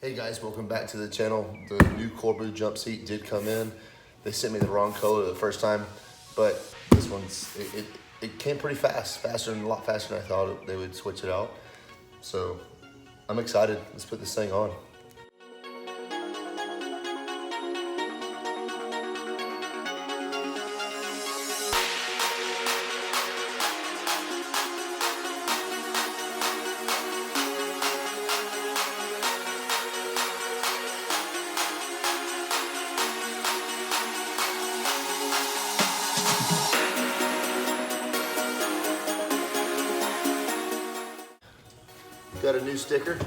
Hey guys, welcome back to the channel. The new Corbeau jump seat did come in. They sent me the wrong color the first time, but this one's, it came pretty fast, a lot faster than I thought they would switch it out. So I'm excited. Let's put this thing on. Got a new sticker.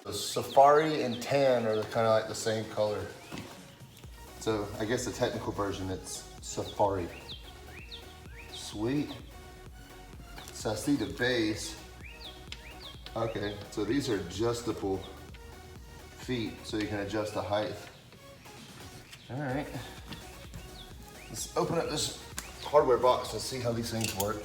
The Safari and Tan are kind of like the same color. So I guess the technical version, it's Safari. Sweet. So I see the base. Okay, so these are adjustable feet, so you can adjust the height. All right, let's open up this hardware box and see how these things work.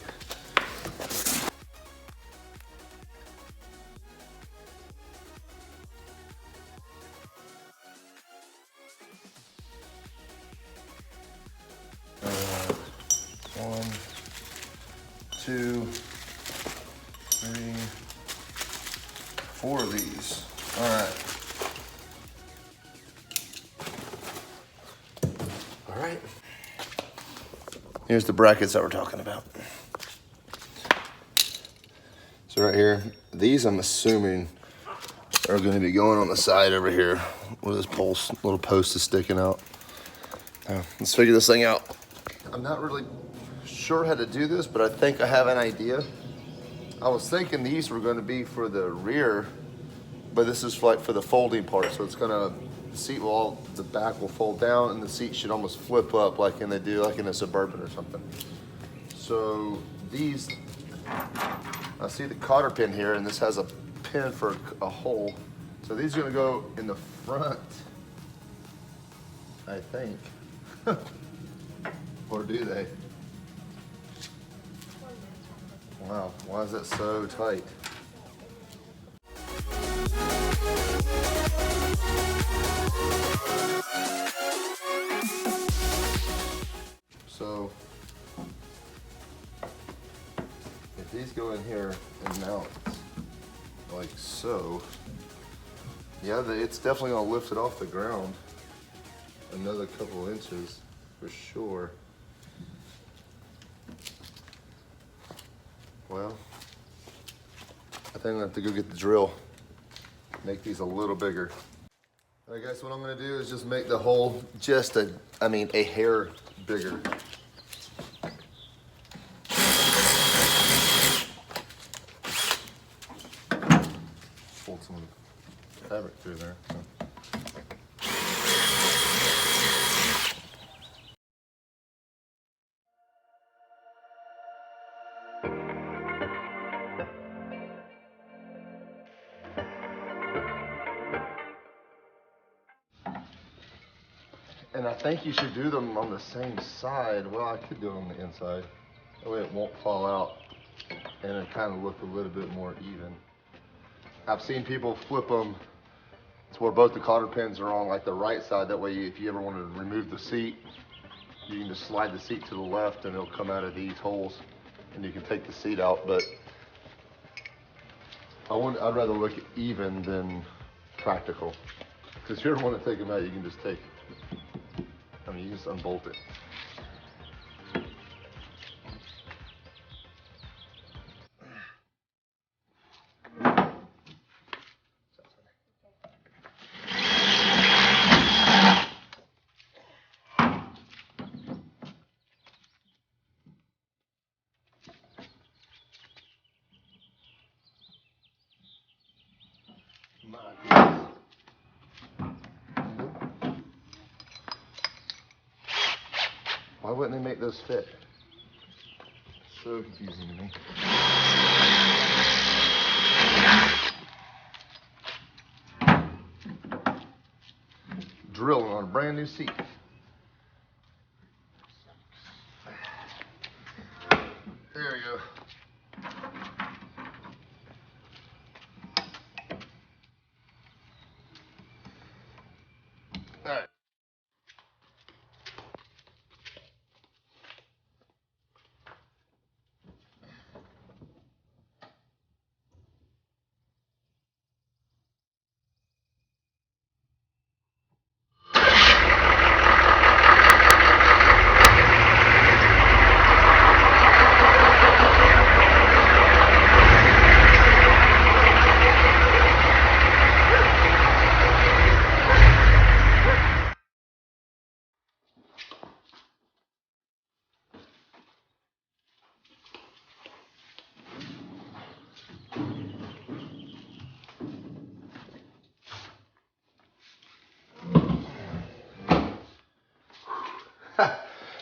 One, two, three, four of these. All right. Here's the brackets that we're talking about. So right here, these I'm assuming are going to be going on the side over here where this little post is sticking out. Let's figure this thing out. I'm not really sure how to do this, but I think I have an idea. I was thinking these were going to be for the rear, but this is like for the folding part. So it's gonna, the back will fold down and the seat should almost flip up like they do like in a Suburban or something. So these, I see the cotter pin here and this has a pin for a hole. So these are gonna go in the front, I think. Or do they? Wow, why is that so tight? So, if these go in here and mount like so, yeah, it's definitely gonna lift it off the ground another couple inches for sure. Well, I think I'm gonna have to go get the drill, make these a little bigger. I guess what I'm gonna do is just make the hole just a hair bigger. Fold some fabric through there. So. And I think you should do them on the same side. Well, I could do it on the inside. That way it won't fall out and it kind of look a little bit more even. I've seen people flip them to where both the cotter pins are on like the right side. That way if you ever want to remove the seat, you can just slide the seat to the left and it'll come out of these holes and you can take the seat out. But I'd rather look even than practical. Because if you ever want to take them out, you can just take it. You just unbolt it. Why wouldn't they make those fit? So confusing to me. drilling on a brand new seat. There we go. All right.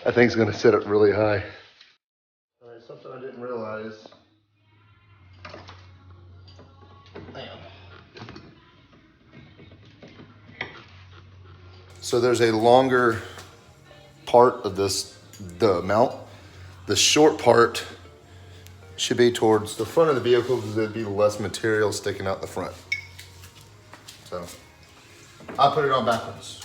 That thing's gonna sit up really high. All right, something I didn't realize. Damn. So there's a longer part of the mount. The short part should be towards the front of the vehicle because there'd be less material sticking out the front. So I'll put it on backwards.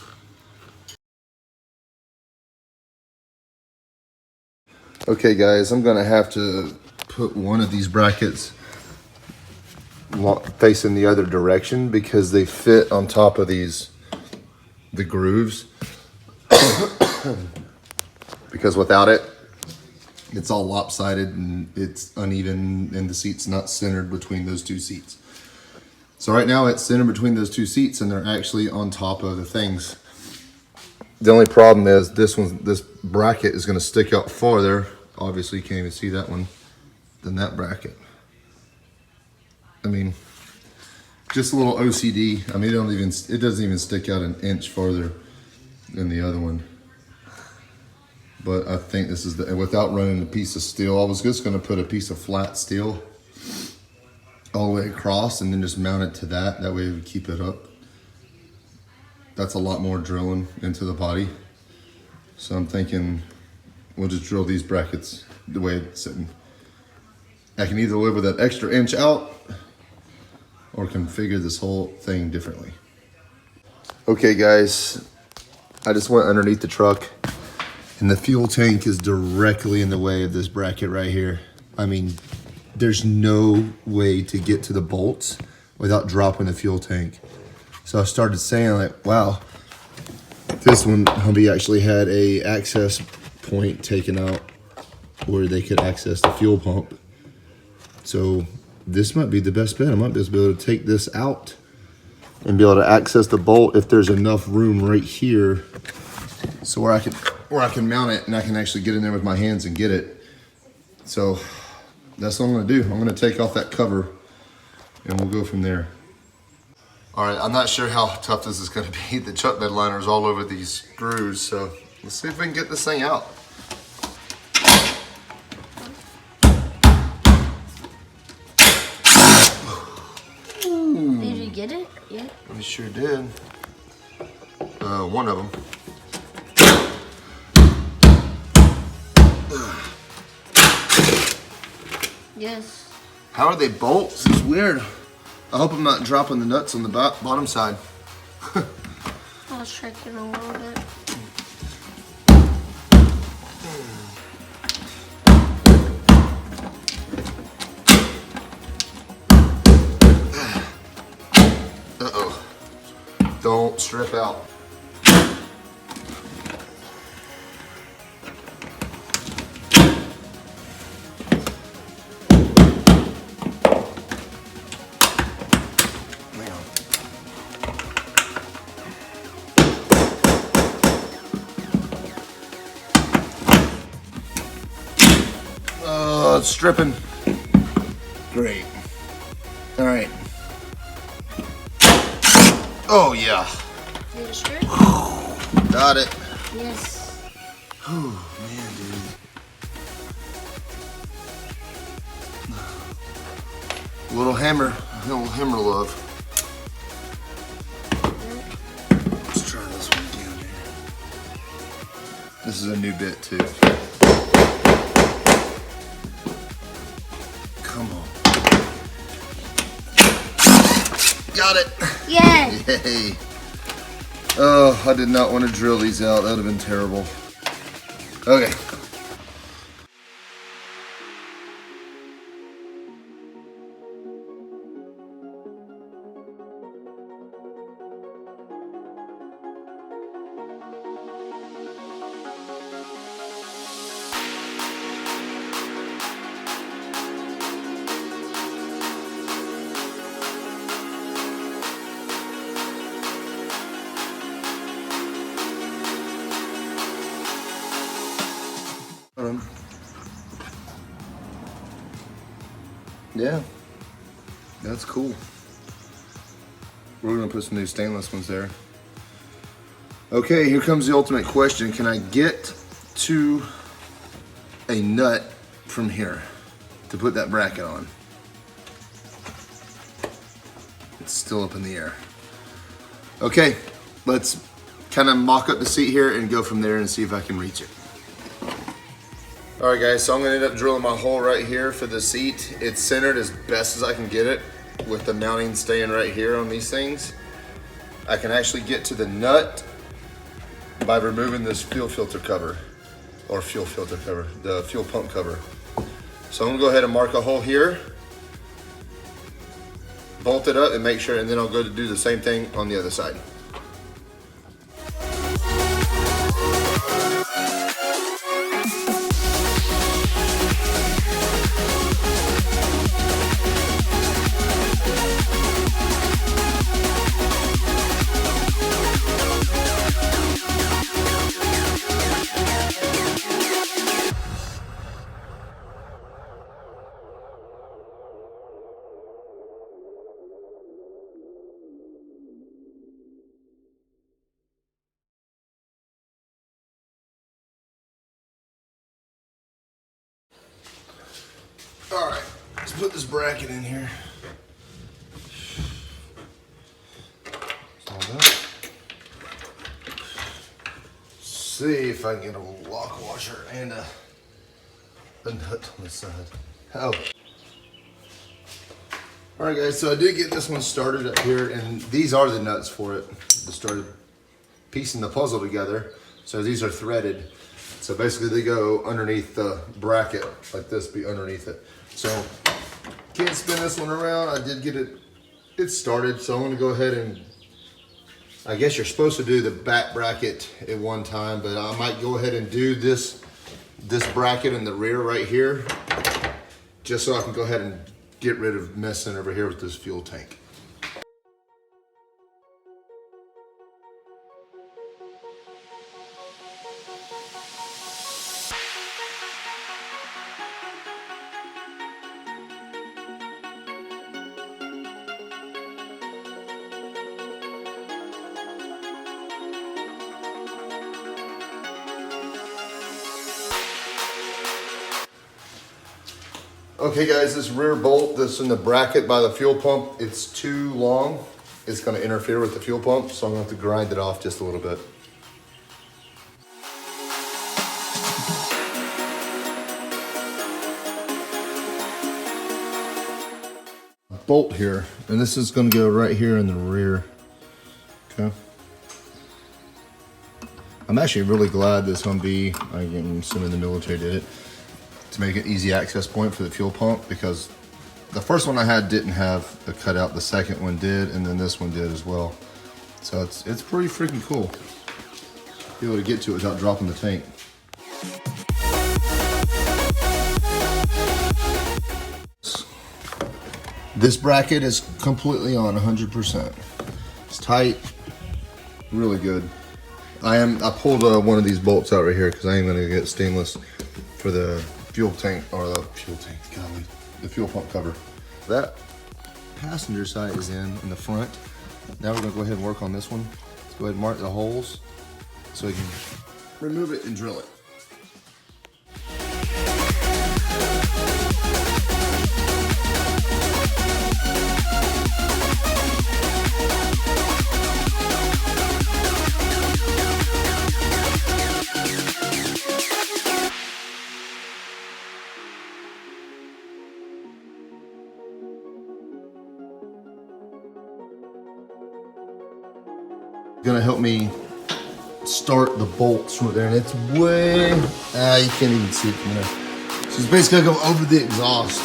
Okay guys, I'm gonna have to put one of these brackets facing the other direction because they fit on top of the grooves. Because without it, it's all lopsided and it's uneven and the seat's not centered between those two seats. So right now it's centered between those two seats and they're actually on top of the things. The only problem is this bracket is gonna stick out farther. Obviously you can't even see that one than that bracket. I mean, just a little OCD. I mean, it doesn't even stick out an inch farther than the other one. But I think this is without running a piece of steel. I was just gonna put a piece of flat steel all the way across and then just mount it to that. That way it would keep it up. That's a lot more drilling into the body. So I'm thinking we'll just drill these brackets the way it's sitting. I can either live with that extra inch out or configure this whole thing differently. Okay guys, I just went underneath the truck and the fuel tank is directly in the way of this bracket right here. I mean, there's no way to get to the bolts without dropping the fuel tank. So I started saying like, wow, this one, Humvee actually had a access point taken out where they could access the fuel pump. So this might be the best bet. I might just be able to take this out and be able to access the bolt if there's enough room right here. So where I can mount it and I can actually get in there with my hands and get it. So that's what I'm gonna do. I'm gonna take off that cover and we'll go from there. All right, I'm not sure how tough this is gonna be. The chuck bed liner is all over these grooves, so let's see if we can get this thing out. Did you get it? Yeah. We sure did. One of them. Yes. How are they bolts? It's weird. I hope I'm not dropping the nuts on the bottom side. I'll check it a little bit. Uh-oh. Don't strip out. It's stripping. Great. All right. Oh yeah. Did it strip? Got it. Yes. Oh man, dude. Little hammer love. Let's try this one. This is a new bit too. Come on. Got it. Yay. Yay. Oh, I did not want to drill these out. That would have been terrible. Okay. Yeah, that's cool. We're gonna put some new stainless ones there. Okay, here comes the ultimate question. Can I get to a nut from here to put that bracket on? It's still up in the air. Okay, let's kind of mock up the seat here and go from there and see if I can reach it. All right guys, so I'm gonna end up drilling my hole right here for the seat. It's centered as best as I can get it with the mounting staying right here on these things. I can actually get to the nut by removing this fuel filter cover, or fuel filter cover, the fuel pump cover. So I'm gonna go ahead and mark a hole here, bolt it up and make sure, and then I'll go to do the same thing on the other side. All right, let's put this bracket in here. See if I can get a lock washer and a nut on the side. Oh. All right guys, so I did get this one started up here, and these are the nuts for it. I started piecing the puzzle together. So these are threaded. So basically they go underneath the bracket, like this, be underneath it. So can't spin this one around. I did get it started, so I'm gonna go ahead and, I guess you're supposed to do the back bracket at one time, but I might go ahead and do this bracket in the rear right here, just so I can go ahead and get rid of messing over here with this fuel tank. Okay guys, this rear bolt that's in the bracket by the fuel pump, it's too long. It's gonna interfere with the fuel pump, so I'm gonna have to grind it off just a little bit. Bolt here, and this is gonna go right here in the rear, okay? I'm actually really glad this Humvee, I'm assuming the military did it, to make an easy access point for the fuel pump, because the first one I had didn't have a cutout, the second one did, and then this one did as well. So it's pretty freaking cool. Be able to get to it without dropping the tank. This bracket is completely on 100%. It's tight, really good. I pulled one of these bolts out right here because I am gonna get stainless for the fuel tank, or the fuel pump cover. That passenger side is in the front. Now we're gonna go ahead and work on this one. Let's go ahead and mark the holes so we can remove it and drill it. Gonna help me start the bolts right there, and it's way, you can't even see it from there. So it's basically gonna go over the exhaust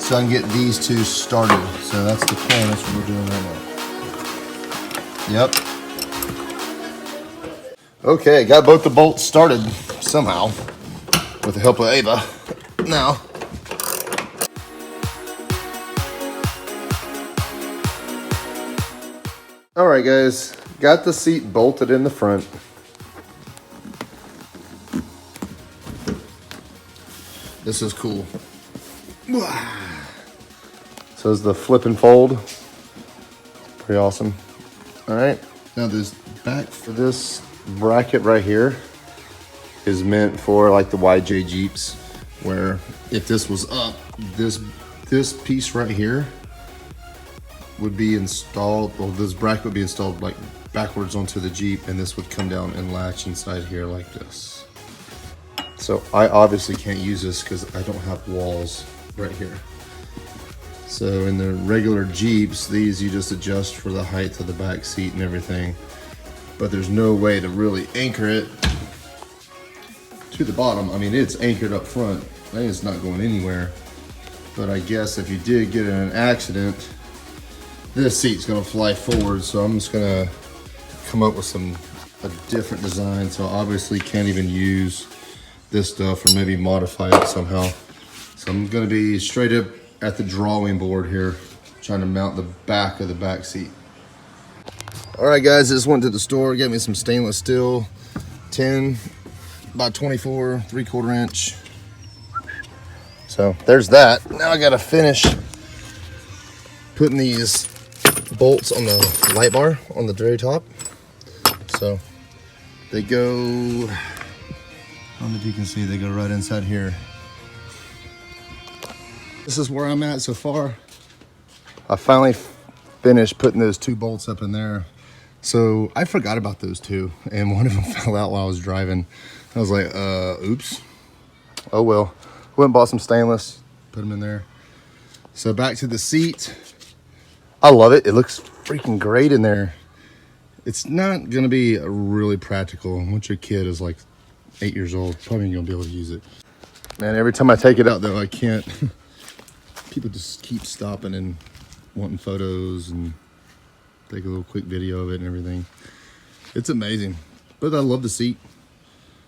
so I can get these two started. So that's the plan, that's what we're doing right now. Yep. Okay, got both the bolts started somehow with the help of Ava. Now, all right guys, got the seat bolted in the front. This is cool. So is the flip and fold. Pretty awesome. All right, now this back for this bracket right here is meant for like the YJ Jeeps, where if this was up, this piece right here would be installed, well, this bracket would be installed like backwards onto the Jeep, and this would come down and latch inside here like this. So I obviously can't use this because I don't have walls right here. So in the regular Jeeps, these you just adjust for the height of the back seat and everything, but there's no way to really anchor it to the bottom. I mean, it's anchored up front. I think it's not going anywhere, but I guess if you did get in an accident, this seat's gonna fly forward. So I'm just gonna come up with a different design. So obviously can't even use this stuff, or maybe modify it somehow. So I'm gonna be straight up at the drawing board here, trying to mount the back of the back seat. All right guys, just went to the store, got me some stainless steel, 10 by 24, 3/4 inch. So there's that. Now I gotta finish putting these bolts on the light bar on the very top. So they go, I don't know if you can see, they go right inside here. This is where I'm at so far. I finally finished putting those two bolts up in there. So I forgot about those two, and one of them fell out while I was driving. I was like, oops. Oh well. Went and bought some stainless, put them in there. So back to the seat. I love it. It looks freaking great in there. It's not gonna be really practical. Once your kid is like 8 years old, probably ain't gonna be able to use it. Man, every time I take it out though, I can't. People just keep stopping and wanting photos and take a little quick video of it and everything. It's amazing, but I love the seat.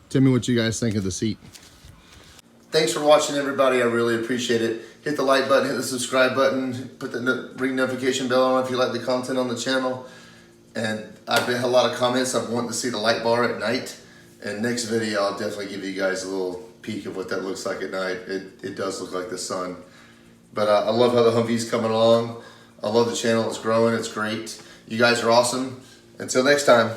Tell me what you guys think of the seat. Thanks for watching, everybody. I really appreciate it. Hit the like button, hit the subscribe button, put the ring notification bell on if you like the content on the channel. And I've been had a lot of comments of wanting to see the light bar at night. And next video, I'll definitely give you guys a little peek of what that looks like at night. It does look like the sun. But I love how the Humvee's coming along. I love the channel. It's growing. It's great. You guys are awesome. Until next time.